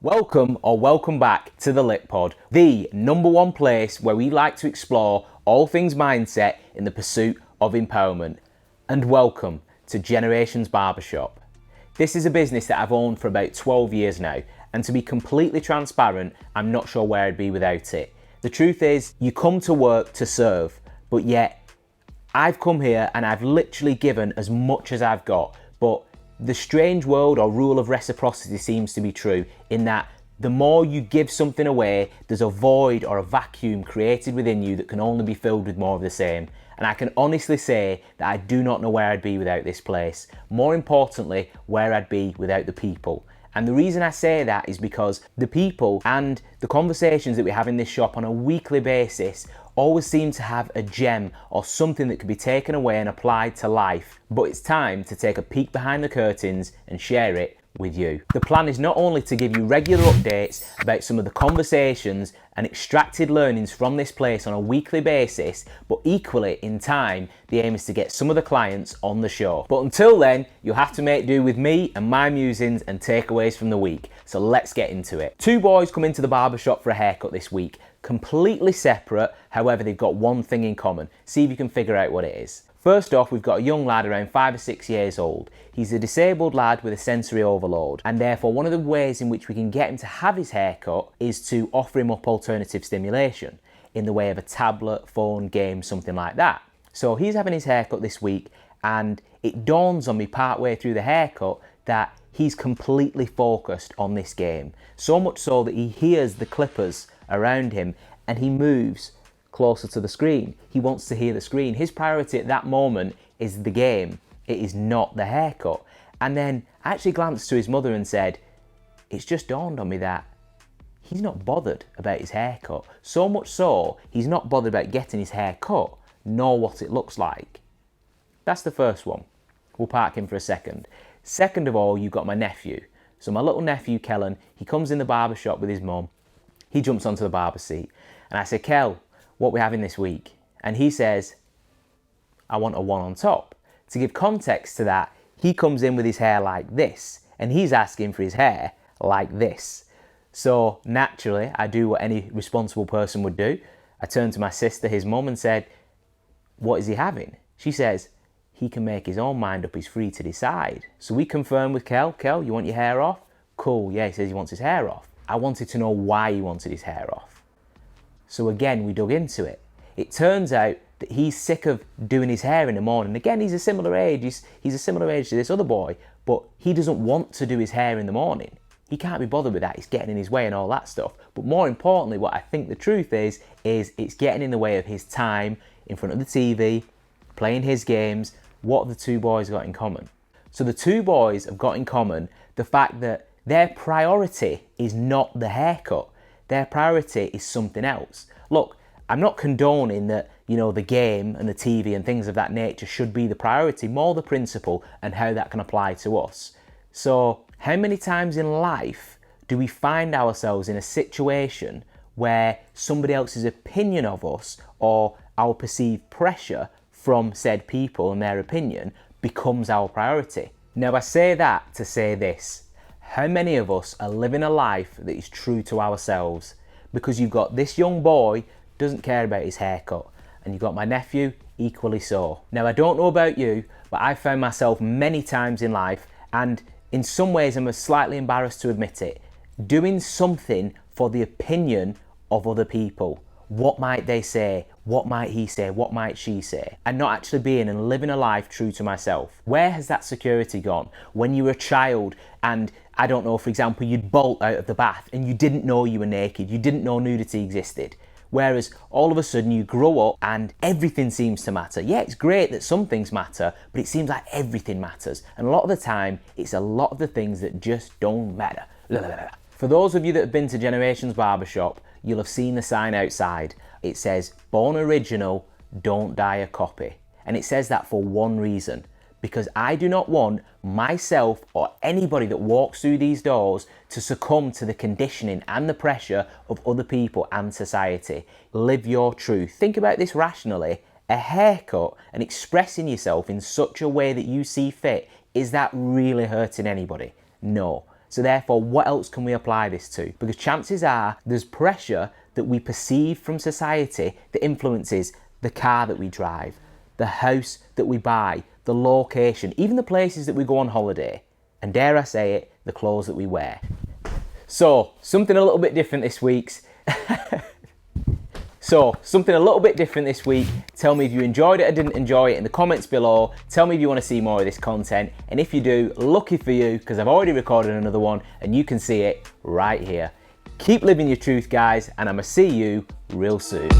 Welcome or welcome back to the Lit Pod, the #1 place where we like to explore all things mindset in the pursuit of empowerment. And welcome to Generations Barber Shop. This is a business that I've owned for about 12 years now, and to be completely transparent, I'm not sure where I'd be without it. The truth is, you come to work to serve, but yet I've come here and I've literally given as much as I've got, but the strange world or rule of reciprocity seems to be true in that the more you give something away, there's a void or a vacuum created within you that can only be filled with more of the same. And I can honestly say that I do not know where I'd be without this place. More importantly, where I'd be without the people. And the reason I say that is because the people and the conversations that we have in this shop on a weekly basis always seem to have a gem or something that could be taken away and applied to life. But it's time to take a peek behind the curtains and share it with you. The plan is not only to give you regular updates about some of the conversations and extracted learnings from this place on a weekly basis, but equally in time, the aim is to get some of the clients on the show. But until then, you'll have to make do with me and my musings and takeaways from the week. So let's get into it. Two boys come into the barber shop for a haircut this week. Completely separate, however, they've got one thing in common. See if you can figure out what it is. First off, we've got a young lad around 5 or 6 years old. He's a disabled lad with a sensory overload, and therefore one of the ways in which we can get him to have his haircut is to offer him up alternative stimulation in the way of a tablet, phone, game, something like that. So he's having his haircut this week, and it dawns on me partway through the haircut that he's completely focused on this game. So much so that he hears the clippers around him and he moves closer to the screen. He wants to hear the screen. His priority at that moment is the game. It is not the haircut. And then I actually glanced to his mother and said, it's just dawned on me that he's not bothered about his haircut. So much so, he's not bothered about getting his hair cut, nor what it looks like. That's the first one. We'll park him for a second. Second of all, you've got my nephew. So my little nephew, Kellen, he comes in the barber shop with his mum. He jumps onto the barber seat. And I say, Kel, what we having this week? And he says, I want a one on top. To give context to that, he comes in with his hair like this, and he's asking for his hair like this. So naturally, I do what any responsible person would do. I turned to my sister, his mum, and said, what is he having? She says, he can make his own mind up, he's free to decide. So we confirm with Kel, you want your hair off? Cool, yeah, he says he wants his hair off. I wanted to know why he wanted his hair off. So again, we dug into it. It turns out that he's sick of doing his hair in the morning. Again, he's a similar age. He's a similar age to this other boy, but he doesn't want to do his hair in the morning. He can't be bothered with that. It's getting in his way and all that stuff. But more importantly, what I think the truth is it's getting in the way of his time in front of the TV, playing his games. What have the two boys got in common? So the two boys have got in common the fact that their priority is not the haircut. Their priority is something else. Look, I'm not condoning that, the game and the TV and things of that nature should be the priority, more the principle and how that can apply to us. So how many times in life do we find ourselves in a situation where somebody else's opinion of us or our perceived pressure from said people and their opinion becomes our priority? Now I say that to say this. How many of us are living a life that is true to ourselves? Because you've got this young boy doesn't care about his haircut, and you've got my nephew equally so. Now I don't know about you, but I've found myself many times in life, and in some ways I'm slightly embarrassed to admit it, doing something for the opinion of other people. What might they say? What might he say? What might she say? And not actually being and living a life true to myself. Where has that security gone? When you were a child and, I don't know, for example, you'd bolt out of the bath and you didn't know you were naked. You didn't know nudity existed. Whereas all of a sudden you grow up and everything seems to matter. Yeah, it's great that some things matter, but it seems like everything matters. And a lot of the time, it's a lot of the things that just don't matter. For those of you that have been to Generations Barber Shop, you'll have seen the sign outside. It says, born original, don't die a copy. And it says that for one reason, because I do not want myself or anybody that walks through these doors to succumb to the conditioning and the pressure of other people and society. Live your truth. Think about this rationally. A haircut and expressing yourself in such a way that you see fit, is that really hurting anybody? No. So therefore, what else can we apply this to? Because chances are there's pressure that we perceive from society that influences the car that we drive, the house that we buy, the location, even the places that we go on holiday, and dare I say it, the clothes that we wear. So, something a little bit different this week. Tell me if you enjoyed it or didn't enjoy it in the comments below. Tell me if you want to see more of this content. And if you do, lucky for you, because I've already recorded another one and you can see it right here. Keep living your truth, guys, and I'ma see you real soon.